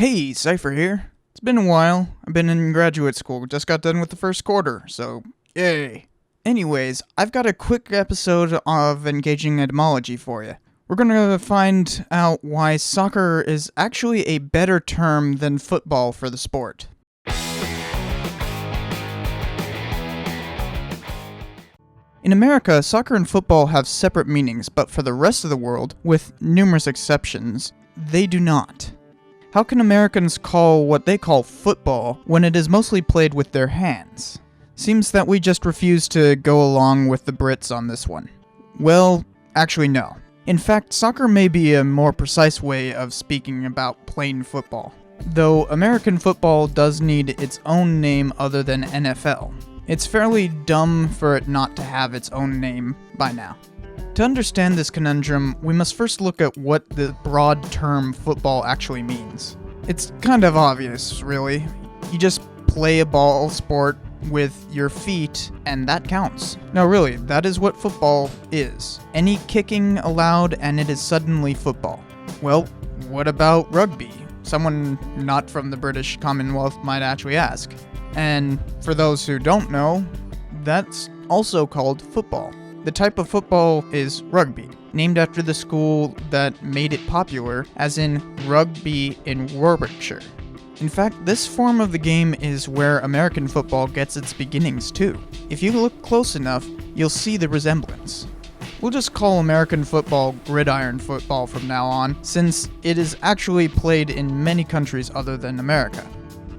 Hey, Cypher here. It's been a while. I've been in graduate school, just got done with the first quarter, so yay. Anyways, I've got a quick episode of Engaging Etymology for you. We're gonna find out why soccer is actually a better term than football for the sport. In America, soccer and football have separate meanings, but for the rest of the world, with numerous exceptions, they do not. How can Americans call what they call football when it is mostly played with their hands? Seems that we just refuse to go along with the Brits on this one. Well, actually no. In fact, soccer may be a more precise way of speaking about plain football. Though American football does need its own name other than NFL. It's fairly dumb for it not to have its own name by now. To understand this conundrum, we must first look at what the broad term football actually means. It's kind of obvious, really. You just play a ball sport with your feet, and that counts. No, really, that is what football is. Any kicking allowed, and it is suddenly football. Well, what about rugby? Someone not from the British Commonwealth might actually ask. And for those who don't know, that's also called football. The type of football is rugby, named after the school that made it popular, as in Rugby in Warwickshire. In fact, this form of the game is where American football gets its beginnings too. If you look close enough, you'll see the resemblance. We'll just call American football gridiron football from now on, since it is actually played in many countries other than America.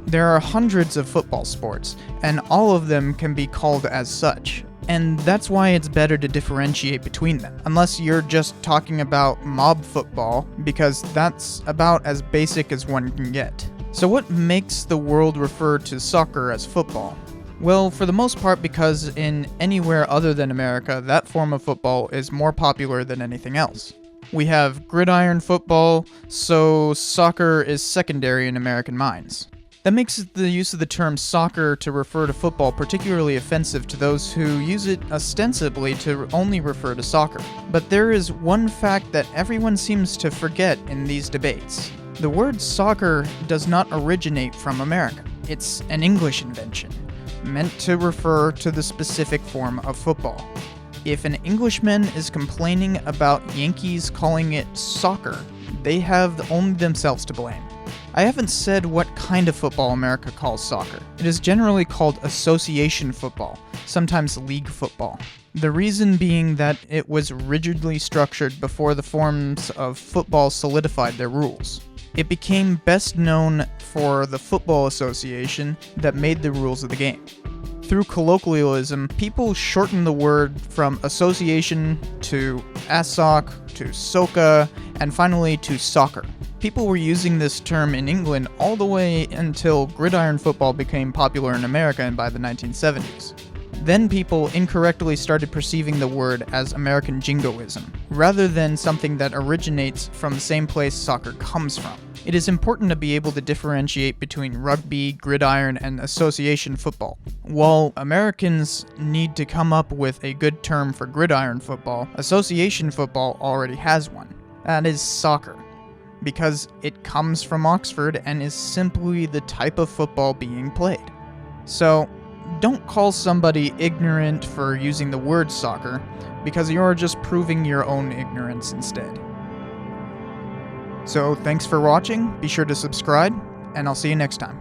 There are hundreds of football sports, and all of them can be called as such. And that's why it's better to differentiate between them, unless you're just talking about mob football, because that's about as basic as one can get. So what makes the world refer to soccer as football? Well, for the most part because in anywhere other than America, that form of football is more popular than anything else. We have gridiron football, so soccer is secondary in American minds. That makes the use of the term soccer to refer to football particularly offensive to those who use it ostensibly to only refer to soccer. But there is one fact that everyone seems to forget in these debates. The word soccer does not originate from America. It's an English invention, meant to refer to the specific form of football. If an Englishman is complaining about Yankees calling it soccer, they have only themselves to blame. I haven't said what kind of football America calls soccer. It is generally called association football, sometimes league football. The reason being that it was rigidly structured before the forms of football solidified their rules. It became best known for the Football Association that made the rules of the game. Through colloquialism, people shortened the word from association to ASSOC to SOCA, and finally to soccer. People were using this term in England all the way until gridiron football became popular in America by the 1970s. Then people incorrectly started perceiving the word as American jingoism, rather than something that originates from the same place soccer comes from. It is important to be able to differentiate between rugby, gridiron, and association football. While Americans need to come up with a good term for gridiron football, association football already has one. That is soccer, because it comes from Oxford and is simply the type of football being played. So, don't call somebody ignorant for using the word soccer, because you're just proving your own ignorance instead. So, thanks for watching, be sure to subscribe, and I'll see you next time.